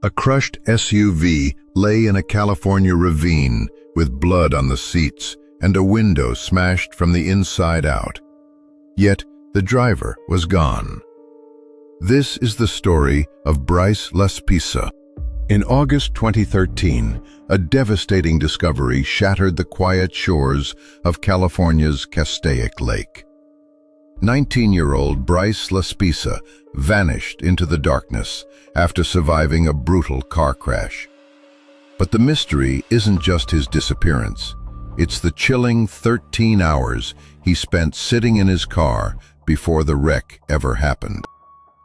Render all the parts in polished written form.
A crushed SUV lay in a California ravine with blood on the seats and a window smashed from the inside out. Yet the driver was gone. This is the story of Bryce Laspisa. In August 2013, a devastating discovery shattered the quiet shores of California's Castaic Lake. 19-year-old Bryce Laspisa vanished into the darkness after surviving a brutal car crash. But the mystery isn't just his disappearance. It's the chilling 13 hours he spent sitting in his car before the wreck ever happened.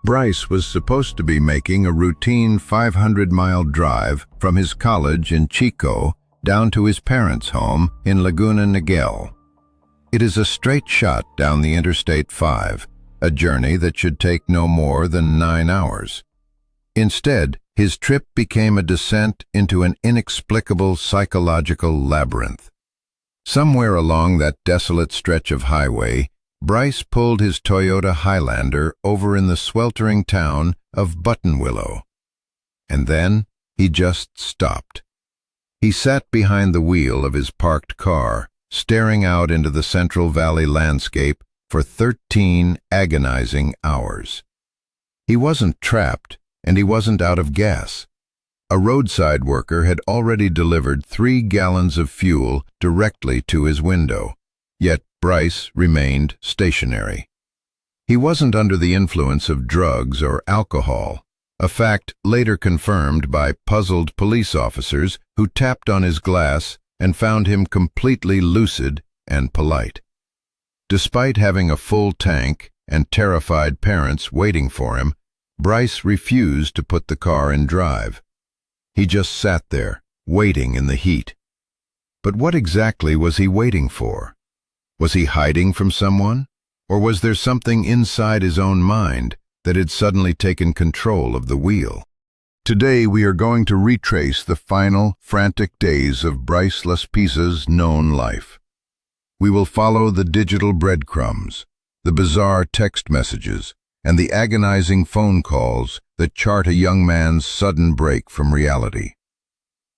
Bryce was supposed to be making a routine 500-mile drive from his college in Chico down to his parents' home in Laguna Niguel. It is a straight shot down the Interstate 5, a journey that should take no more than 9 hours. Instead, his trip became a descent into an inexplicable psychological labyrinth. Somewhere along that desolate stretch of highway, Bryce pulled his Toyota Highlander over in the sweltering town of Buttonwillow. And then he just stopped. He sat behind the wheel of his parked car, staring out into the Central Valley landscape for 13 agonizing hours. He wasn't trapped, and he wasn't out of gas. A roadside worker had already delivered 3 gallons of fuel directly to his window, yet Bryce remained stationary. He wasn't under the influence of drugs or alcohol, a fact later confirmed by puzzled police officers who tapped on his glass and found him completely lucid and polite. Despite having a full tank and terrified parents waiting for him, Bryce refused to put the car in drive. He just sat there, waiting in the heat. But what exactly was he waiting for? Was he hiding from someone? Or was there something inside his own mind that had suddenly taken control of the wheel? Today we are going to retrace the final, frantic days of Bryce Laspisa's known life. We will follow the digital breadcrumbs, the bizarre text messages, and the agonizing phone calls that chart a young man's sudden break from reality.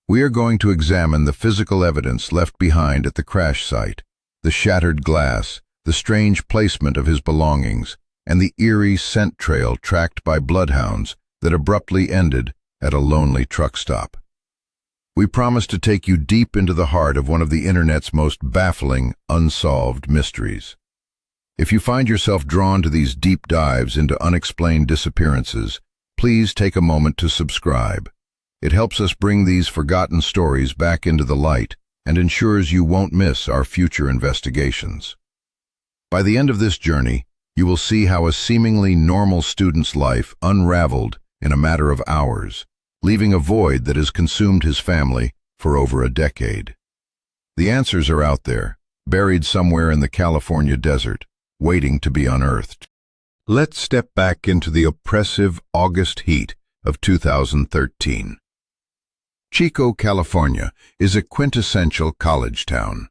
We are going to examine the physical evidence left behind at the crash site, the shattered glass, the strange placement of his belongings, and the eerie scent trail tracked by bloodhounds that abruptly ended at a lonely truck stop. We promise to take you deep into the heart of one of the internet's most baffling, unsolved mysteries. If you find yourself drawn to these deep dives into unexplained disappearances, please take a moment to subscribe. It helps us bring these forgotten stories back into the light and ensures you won't miss our future investigations. By the end of this journey, you will see how a seemingly normal student's life unraveled in a matter of hours, leaving a void that has consumed his family for over a decade. The answers are out there, buried somewhere in the California desert, waiting to be unearthed. Let's step back into the oppressive August heat of 2013. Chico, California is a quintessential college town,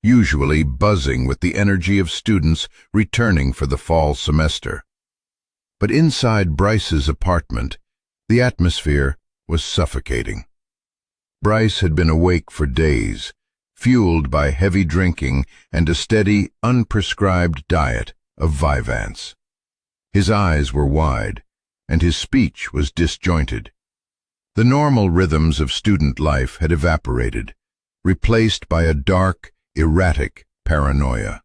usually buzzing with the energy of students returning for the fall semester. But inside Bryce's apartment, the atmosphere was suffocating. Bryce had been awake for days, fueled by heavy drinking and a steady, unprescribed diet of Vyvanse. His eyes were wide, and his speech was disjointed. The normal rhythms of student life had evaporated, replaced by a dark, erratic paranoia.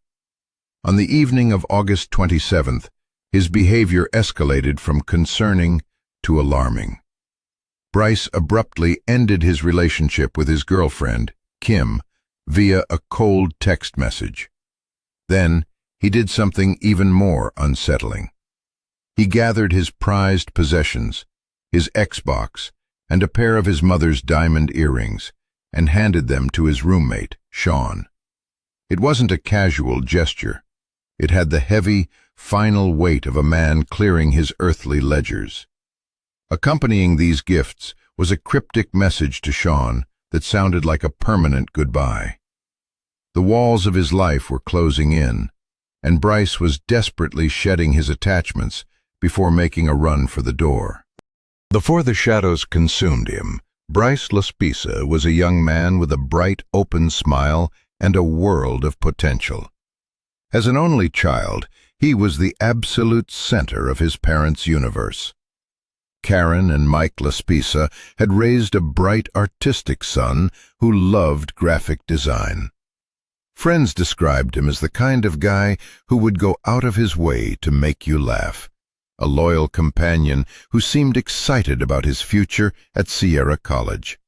On the evening of August 27th, his behavior escalated from concerning to alarming. Bryce abruptly ended his relationship with his girlfriend, Kim, via a cold text message. Then, he did something even more unsettling. He gathered his prized possessions, his Xbox, and a pair of his mother's diamond earrings, and handed them to his roommate, Sean. It wasn't a casual gesture. It had the heavy, final weight of a man clearing his earthly ledgers. Accompanying these gifts was a cryptic message to Sean that sounded like a permanent goodbye. The walls of his life were closing in, and Bryce was desperately shedding his attachments before making a run for the door. Before the shadows consumed him, Bryce Laspisa was a young man with a bright, open smile and a world of potential. As an only child, he was the absolute center of his parents' universe. Karen and Mike Laspisa had raised a bright, artistic son who loved graphic design. Friends described him as the kind of guy who would go out of his way to make you laugh, a loyal companion who seemed excited about his future at Sierra College.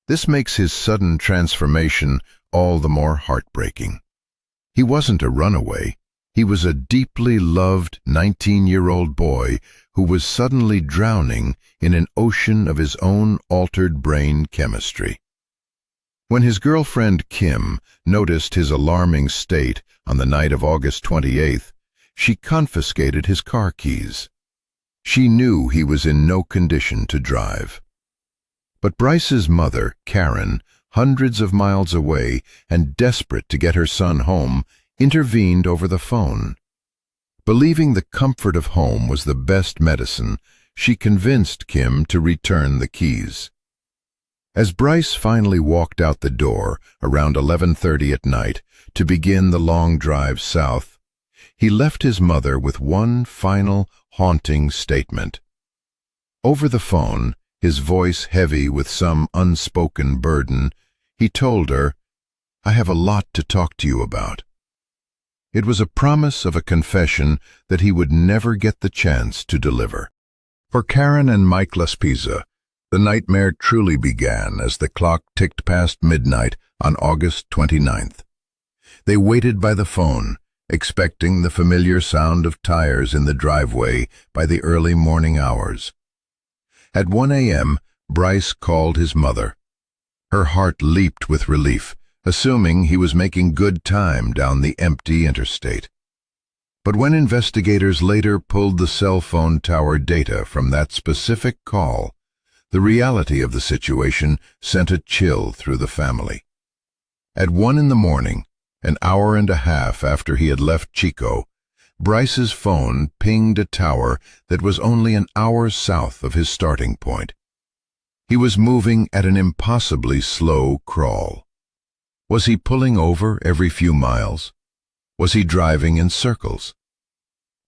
This makes his sudden transformation all the more heartbreaking. He wasn't a runaway. He was a deeply loved 19-year-old boy who was suddenly drowning in an ocean of his own altered brain chemistry. When his girlfriend Kim noticed his alarming state on the night of August 28th, she confiscated his car keys. She knew he was in no condition to drive. But Bryce's mother, Karen, hundreds of miles away and desperate to get her son home, intervened over the phone. Believing the comfort of home was the best medicine, she convinced Kim to return the keys. As Bryce finally walked out the door around 11:30 at night to begin the long drive south, he left his mother with one final, haunting statement. Over the phone, his voice heavy with some unspoken burden, he told her, "I have a lot to talk to you about." It was a promise of a confession that he would never get the chance to deliver. For Karen and Mike Laspisa, the nightmare truly began as the clock ticked past midnight on August 29th. They waited by the phone, expecting the familiar sound of tires in the driveway by the early morning hours. At 1 a.m., Bryce called his mother. Her heart leaped with relief, assuming he was making good time down the empty interstate. But when investigators later pulled the cell phone tower data from that specific call, the reality of the situation sent a chill through the family. At 1 in the morning, an hour and a half after he had left Chico, Bryce's phone pinged a tower that was only an hour south of his starting point. He was moving at an impossibly slow crawl. Was he pulling over every few miles? Was he driving in circles?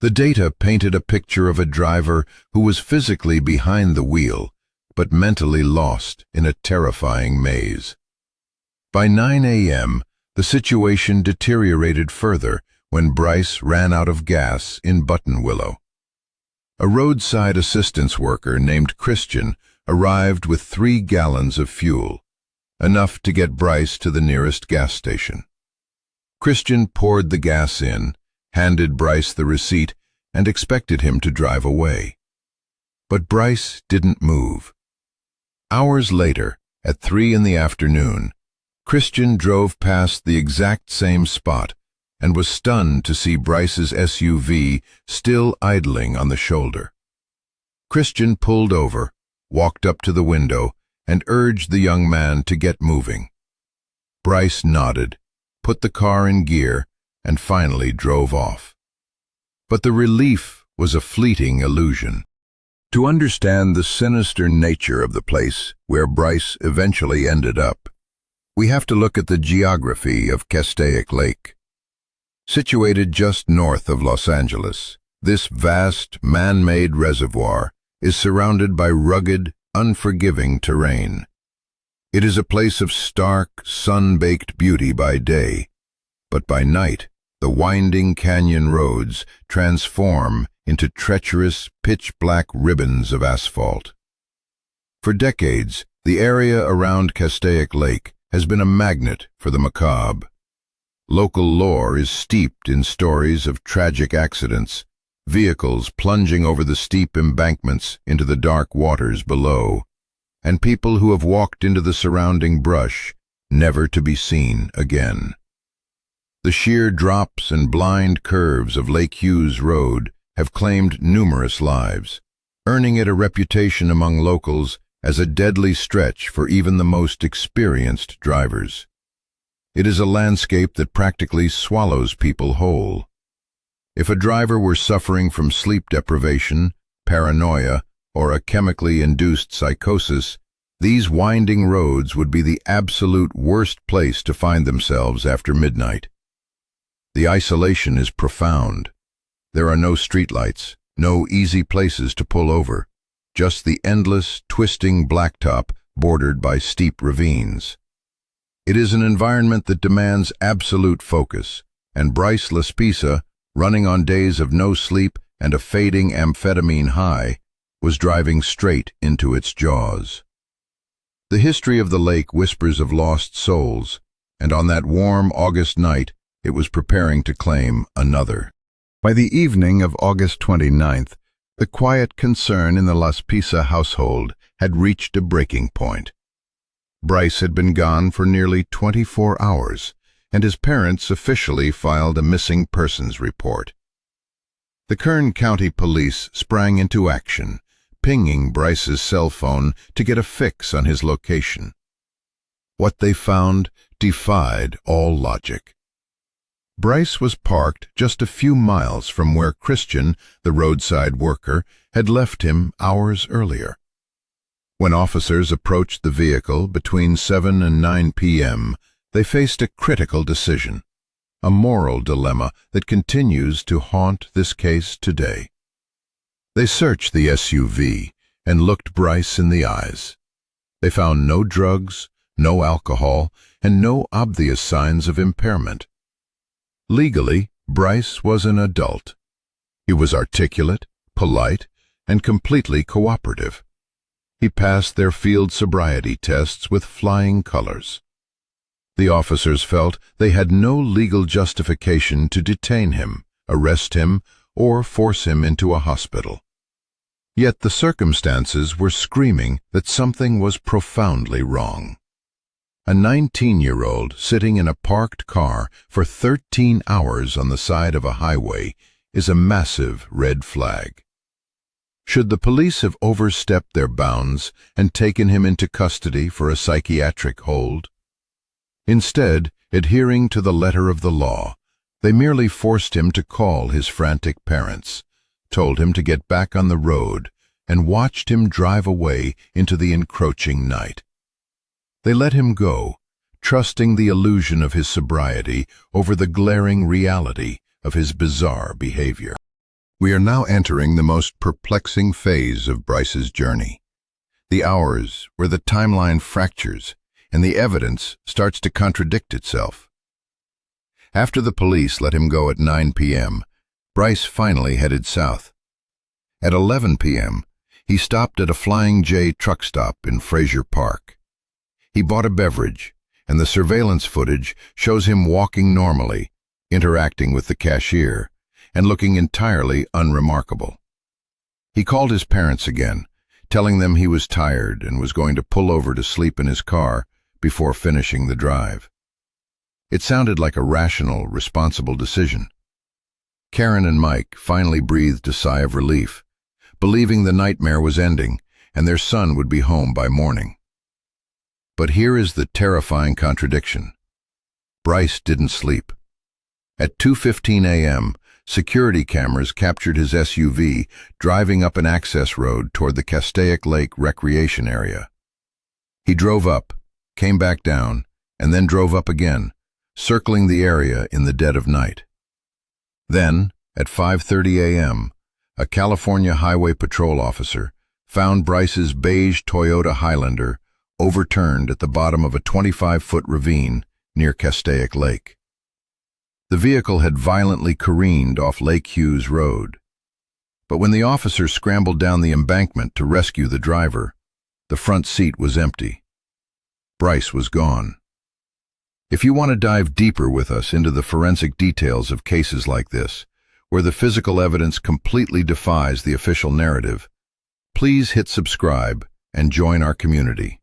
The data painted a picture of a driver who was physically behind the wheel, but mentally lost in a terrifying maze. By 9 a.m., the situation deteriorated further when Bryce ran out of gas in Buttonwillow. A roadside assistance worker named Christian arrived with 3 gallons of fuel, enough to get Bryce to the nearest gas station. Christian poured the gas in, handed Bryce the receipt, and expected him to drive away. But Bryce didn't move. Hours later, at 3 in the afternoon, Christian drove past the exact same spot and was stunned to see Bryce's SUV still idling on the shoulder. Christian pulled over, walked up to the window, and urged the young man to get moving. Bryce nodded, put the car in gear, and finally drove off. But the relief was a fleeting illusion. To understand the sinister nature of the place where Bryce eventually ended up, we have to look at the geography of Castaic Lake. Situated just north of Los Angeles, this vast, man-made reservoir is surrounded by rugged, unforgiving terrain. It is a place of stark, sun-baked beauty by day, but by night, the winding canyon roads transform into treacherous, pitch-black ribbons of asphalt. For decades, the area around Castaic Lake has been a magnet for the macabre. Local lore is steeped in stories of tragic accidents, vehicles plunging over the steep embankments into the dark waters below, and people who have walked into the surrounding brush, never to be seen again. The sheer drops and blind curves of Lake Hughes Road have claimed numerous lives, earning it a reputation among locals as a deadly stretch for even the most experienced drivers. It is a landscape that practically swallows people whole. If a driver were suffering from sleep deprivation, paranoia, or a chemically induced psychosis, these winding roads would be the absolute worst place to find themselves after midnight. The isolation is profound. There are no streetlights, no easy places to pull over, just the endless, twisting blacktop bordered by steep ravines. It is an environment that demands absolute focus, and Bryce Laspisa, running on days of no sleep and a fading amphetamine high, was driving straight into its jaws. The history of the lake whispers of lost souls, and on that warm August night it was preparing to claim another. By the evening of August 29th, the quiet concern in the Laspisa household had reached a breaking point. Bryce had been gone for nearly 24 hours, and his parents officially filed a missing persons report. The Kern County Police sprang into action, pinging Bryce's cell phone to get a fix on his location. What they found defied all logic. Bryce was parked just a few miles from where Christian, the roadside worker, had left him hours earlier. When officers approached the vehicle between 7 and 9 p.m., they faced a critical decision, a moral dilemma that continues to haunt this case today. They searched the SUV and looked Bryce in the eyes. They found no drugs, no alcohol, and no obvious signs of impairment. Legally, Bryce was an adult. He was articulate, polite, and completely cooperative. He passed their field sobriety tests with flying colors. The officers felt they had no legal justification to detain him, arrest him, or force him into a hospital. Yet the circumstances were screaming that something was profoundly wrong. A 19-year-old sitting in a parked car for 13 hours on the side of a highway is a massive red flag. Should the police have overstepped their bounds and taken him into custody for a psychiatric hold? Instead, adhering to the letter of the law, they merely forced him to call his frantic parents, told him to get back on the road, and watched him drive away into the encroaching night. They let him go, trusting the illusion of his sobriety over the glaring reality of his bizarre behavior. We are now entering the most perplexing phase of Bryce's journey. The hours where the timeline fractures and the evidence starts to contradict itself. After the police let him go at 9 p.m., Bryce finally headed south. At 11 p.m., he stopped at a Flying J truck stop in Frazier Park. He bought a beverage, and the surveillance footage shows him walking normally, interacting with the cashier, and looking entirely unremarkable. He called his parents again, telling them he was tired and was going to pull over to sleep in his car before finishing the drive. It sounded like a rational, responsible decision. Karen and Mike finally breathed a sigh of relief, believing the nightmare was ending and their son would be home by morning. But here is the terrifying contradiction. Bryce didn't sleep. At 2:15 a.m., security cameras captured his SUV driving up an access road toward the Castaic Lake recreation area. He drove up, came back down, and then drove up again, circling the area in the dead of night. Then, at 5:30 a.m., a California Highway Patrol officer found Bryce's beige Toyota Highlander overturned at the bottom of a 25-foot ravine near Castaic Lake. The vehicle had violently careened off Lake Hughes Road. But when the officer scrambled down the embankment to rescue the driver, the front seat was empty. Bryce was gone. If you want to dive deeper with us into the forensic details of cases like this, where the physical evidence completely defies the official narrative, please hit subscribe and join our community.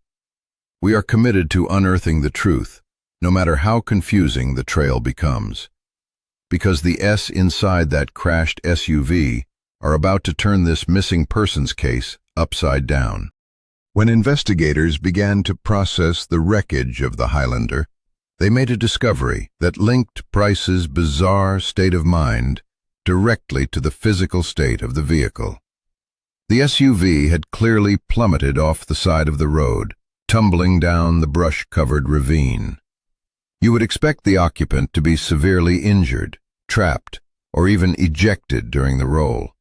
We are committed to unearthing the truth, no matter how confusing the trail becomes. Because the S inside that crashed SUV are about to turn this missing persons case upside down. When investigators began to process the wreckage of the Highlander, they made a discovery that linked Bryce's bizarre state of mind directly to the physical state of the vehicle. The SUV had clearly plummeted off the side of the road, tumbling down the brush-covered ravine. You would expect the occupant to be severely injured, trapped, or even ejected during the roll.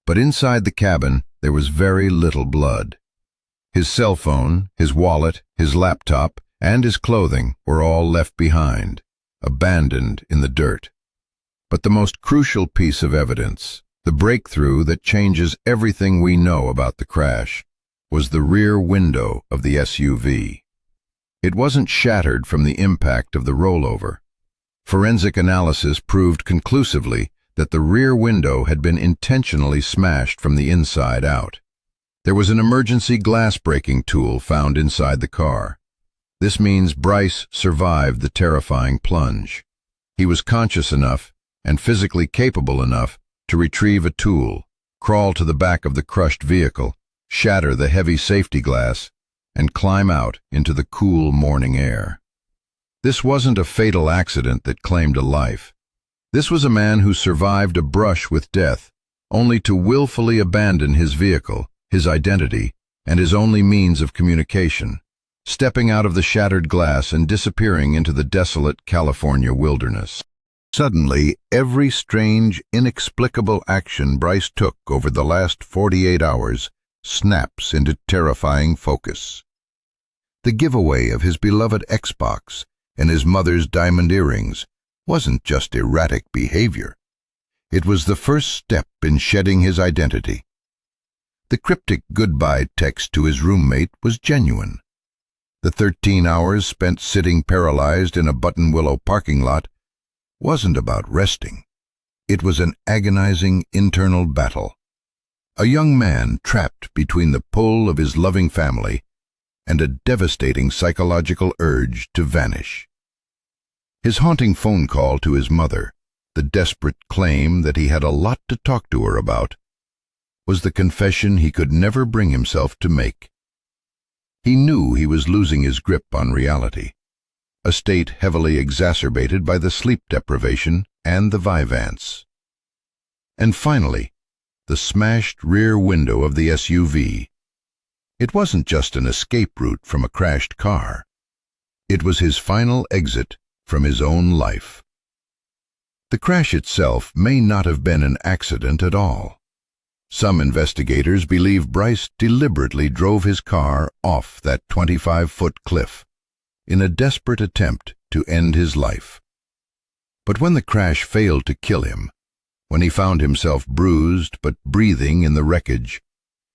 But inside the cabin, there was very little blood. His cell phone, his wallet, his laptop, and his clothing were all left behind, abandoned in the dirt. But the most crucial piece of evidence, the breakthrough that changes everything we know about the crash, was the rear window of the SUV. It wasn't shattered from the impact of the rollover. Forensic analysis proved conclusively that the rear window had been intentionally smashed from the inside out. There was an emergency glass-breaking tool found inside the car. This means Bryce survived the terrifying plunge. He was conscious enough and physically capable enough to retrieve a tool, crawl to the back of the crushed vehicle, shatter the heavy safety glass, and climb out into the cool morning air. This wasn't a fatal accident that claimed a life. This was a man who survived a brush with death, only to willfully abandon his vehicle, his identity, and his only means of communication, stepping out of the shattered glass and disappearing into the desolate California wilderness. Suddenly, every strange, inexplicable action Bryce took over the last 48 hours snaps into terrifying focus. The giveaway of his beloved Xbox and his mother's diamond earrings wasn't just erratic behavior. It was the first step in shedding his identity. The cryptic goodbye text to his roommate was genuine. The 13 hours spent sitting paralyzed in a buttonwillow parking lot wasn't about resting. It was an agonizing internal battle. A young man trapped between the pull of his loving family and a devastating psychological urge to vanish. His haunting phone call to his mother, the desperate claim that he had a lot to talk to her about, was the confession he could never bring himself to make. He knew he was losing his grip on reality, a state heavily exacerbated by the sleep deprivation and the Vyvanse. And finally, the smashed rear window of the SUV. It wasn't just an escape route from a crashed car. It was his final exit from his own life. The crash itself may not have been an accident at all. Some investigators believe Bryce deliberately drove his car off that 25-foot cliff in a desperate attempt to end his life. But when the crash failed to kill him, when he found himself bruised but breathing in the wreckage,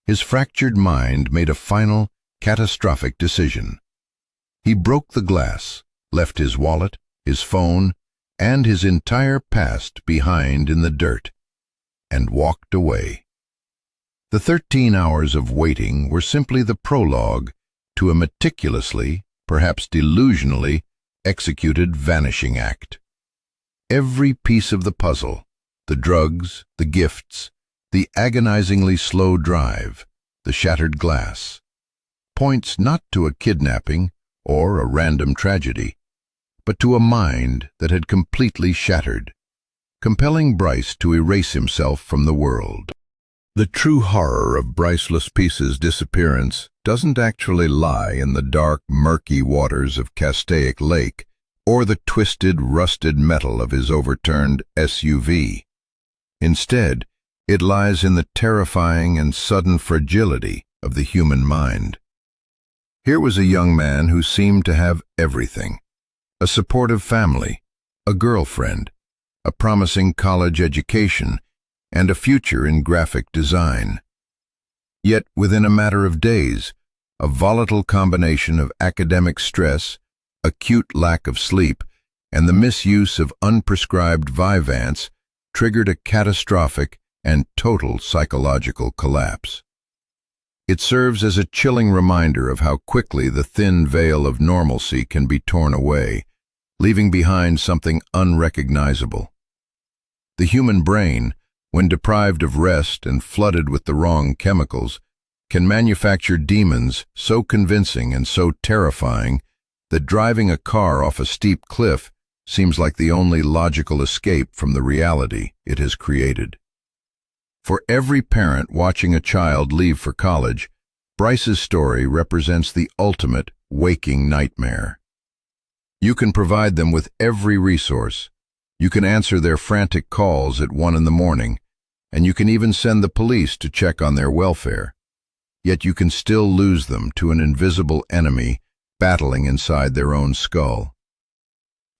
his fractured mind made a final, catastrophic decision. He broke the glass, left his wallet, his phone, and his entire past behind in the dirt, and walked away. The 13 hours of waiting were simply the prologue to a meticulously, perhaps delusionally, executed vanishing act. Every piece of the puzzle, the drugs, the gifts, the agonizingly slow drive, the shattered glass, points not to a kidnapping or a random tragedy, but to a mind that had completely shattered, compelling Bryce to erase himself from the world. The true horror of Bryce Laspisa's disappearance doesn't actually lie in the dark, murky waters of Castaic Lake or the twisted, rusted metal of his overturned SUV. Instead, it lies in the terrifying and sudden fragility of the human mind. Here was a young man who seemed to have everything: a supportive family, a girlfriend, a promising college education, and a future in graphic design. Yet within a matter of days, a volatile combination of academic stress, acute lack of sleep, and the misuse of unprescribed Vyvanse triggered a catastrophic and total psychological collapse. It serves as a chilling reminder of how quickly the thin veil of normalcy can be torn away, leaving behind something unrecognizable. The human brain, when deprived of rest and flooded with the wrong chemicals, can manufacture demons so convincing and so terrifying that driving a car off a steep cliff seems like the only logical escape from the reality it has created. For every parent watching a child leave for college, Bryce's story represents the ultimate waking nightmare. You can provide them with every resource. You can answer their frantic calls at 1 in the morning, and you can even send the police to check on their welfare. Yet you can still lose them to an invisible enemy battling inside their own skull.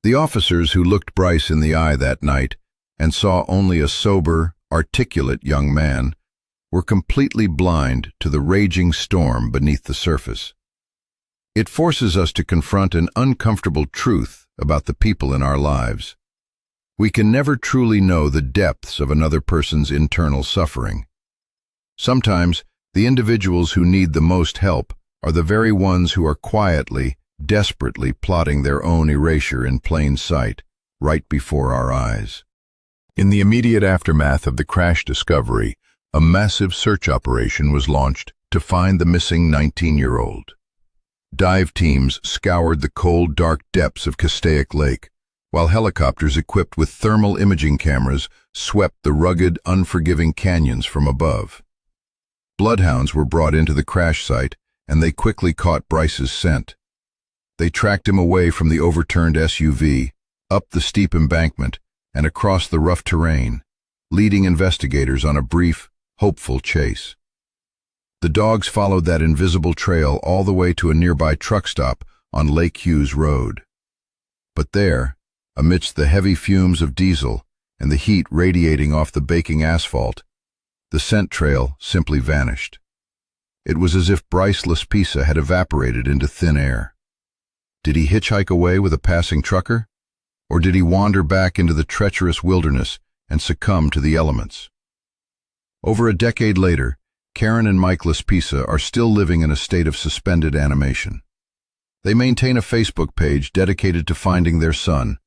The officers who looked Bryce in the eye that night and saw only a sober, articulate young man were completely blind to the raging storm beneath the surface. It forces us to confront an uncomfortable truth about the people in our lives. We can never truly know the depths of another person's internal suffering. Sometimes, the individuals who need the most help are the very ones who are quietly, desperately plotting their own erasure in plain sight, right before our eyes. In the immediate aftermath of the crash discovery, a massive search operation was launched to find the missing 19-year-old. Dive teams scoured the cold, dark depths of Castaic Lake, while helicopters equipped with thermal imaging cameras swept the rugged, unforgiving canyons from above. Bloodhounds were brought into the crash site, and they quickly caught Bryce's scent. They tracked him away from the overturned SUV, up the steep embankment, and across the rough terrain, leading investigators on a brief, hopeful chase. The dogs followed that invisible trail all the way to a nearby truck stop on Lake Hughes Road. But there, amidst the heavy fumes of diesel and the heat radiating off the baking asphalt, the scent trail simply vanished. It was as if Bryce Laspisa had evaporated into thin air. Did he hitchhike away with a passing trucker? Or did he wander back into the treacherous wilderness and succumb to the elements? Over a decade later, Karen and Mike Laspisa are still living in a state of suspended animation. They maintain a Facebook page dedicated to finding their son,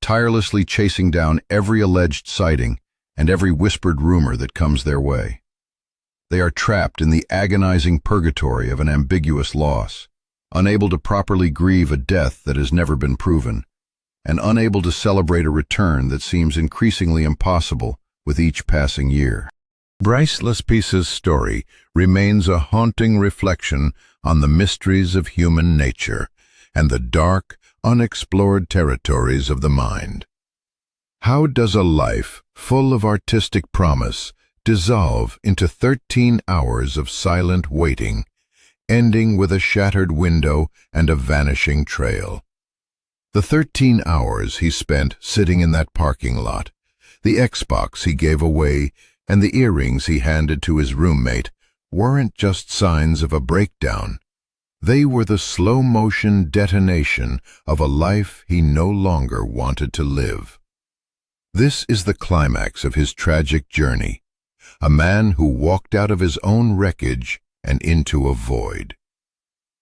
tirelessly chasing down every alleged sighting and every whispered rumor that comes their way. They are trapped in the agonizing purgatory of an ambiguous loss, unable to properly grieve a death that has never been proven, and unable to celebrate a return that seems increasingly impossible with each passing year. Bryce Laspisa's story remains a haunting reflection on the mysteries of human nature and the dark, unexplored territories of the mind. How does a life full of artistic promise dissolve into 13 hours of silent waiting, ending with a shattered window and a vanishing trail? The 13 hours he spent sitting in that parking lot, the Xbox he gave away, and the earrings he handed to his roommate weren't just signs of a breakdown. They were the slow-motion detonation of a life he no longer wanted to live. This is the climax of his tragic journey, a man who walked out of his own wreckage and into a void.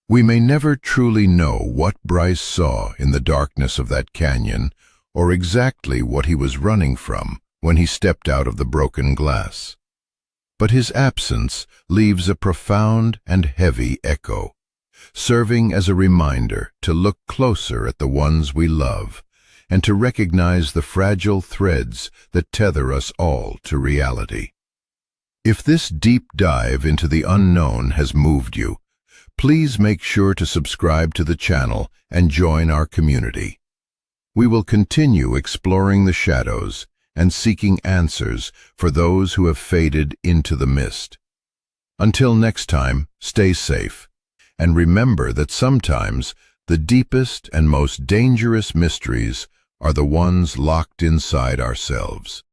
We may never truly know what Bryce saw in the darkness of that canyon or exactly what he was running from when he stepped out of the broken glass. But his absence leaves a profound and heavy echo, serving as a reminder to look closer at the ones we love and to recognize the fragile threads that tether us all to reality. If this deep dive into the unknown has moved you, please make sure to subscribe to the channel and join our community. We will continue exploring the shadows and seeking answers for those who have faded into the mist. Until next time, stay safe, and remember that sometimes the deepest and most dangerous mysteries are the ones locked inside ourselves.